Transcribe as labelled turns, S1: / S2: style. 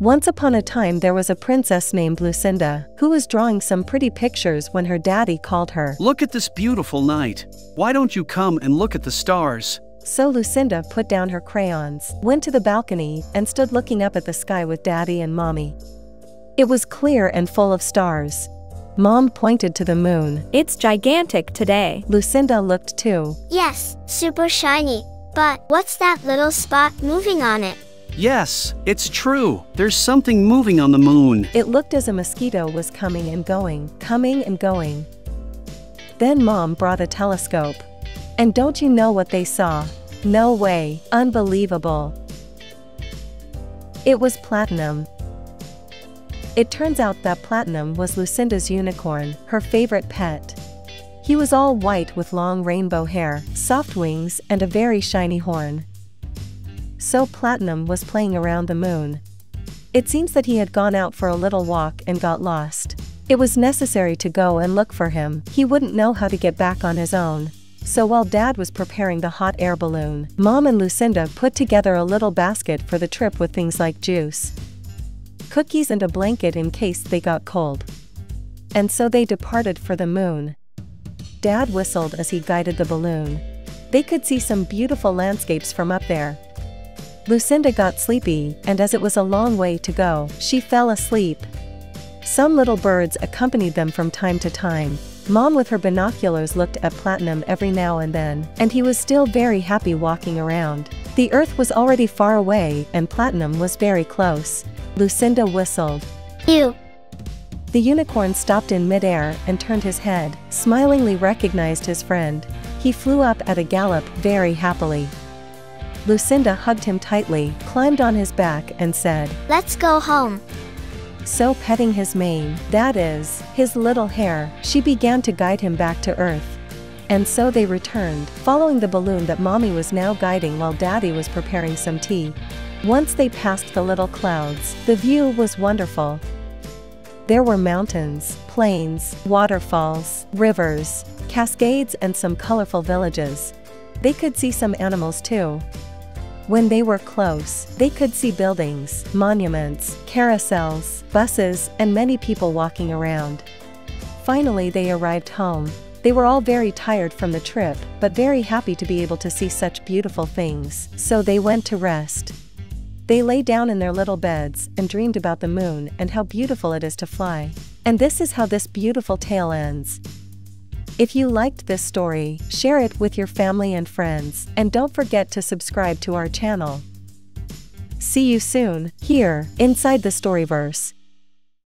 S1: Once upon a time there was a princess named Lucinda, who was drawing some pretty pictures when her daddy called her.
S2: Look at this beautiful night. Why don't you come and look at the stars?
S1: So Lucinda put down her crayons, went to the balcony, and stood looking up at the sky with Daddy and Mommy. It was clear and full of stars. Mom pointed to the moon.
S3: It's gigantic today.
S1: Lucinda looked too.
S4: Yes, super shiny. But what's that little spot moving on it?
S2: Yes, it's true. There's something moving on the moon.
S1: It looked as a mosquito was coming and going, coming and going. Then Mom brought a telescope. And don't you know what they saw? No way, unbelievable. It was platinum. It turns out that Platinum was Lucinda's unicorn, her favorite pet. He was all white with long rainbow hair, soft wings, and a very shiny horn. So Platinum was playing around the moon. It seems that he had gone out for a little walk and got lost. It was necessary to go and look for him. He wouldn't know how to get back on his own. So while Dad was preparing the hot air balloon, Mom and Lucinda put together a little basket for the trip with things like juice, cookies, and a blanket in case they got cold. And so they departed for the moon. Dad whistled as he guided the balloon. They could see some beautiful landscapes from up there. Lucinda got sleepy, and as it was a long way to go, she fell asleep. Some little birds accompanied them from time to time. Mom with her binoculars looked at Platinum every now and then, and he was still very happy walking around. The Earth was already far away and Platinum was very close. Lucinda whistled.
S4: Ew.
S1: The unicorn stopped in midair and turned his head, smilingly recognized his friend. He flew up at a gallop very happily. Lucinda hugged him tightly, climbed on his back and said,
S4: "Let's go home."
S1: So petting his mane, that is, his little hair, she began to guide him back to Earth. And so they returned, following the balloon that Mommy was now guiding while Daddy was preparing some tea. Once they passed the little clouds, the view was wonderful. There were mountains, plains, waterfalls, rivers, cascades, and some colorful villages. They could see some animals too. When they were close, they could see buildings, monuments, carousels, buses, and many people walking around. Finally they arrived home. They were all very tired from the trip, but very happy to be able to see such beautiful things, so they went to rest. They lay down in their little beds and dreamed about the moon and how beautiful it is to fly. And this is how this beautiful tale ends. If you liked this story, share it with your family and friends, and don't forget to subscribe to our channel. See you soon, here, inside the Storyverse.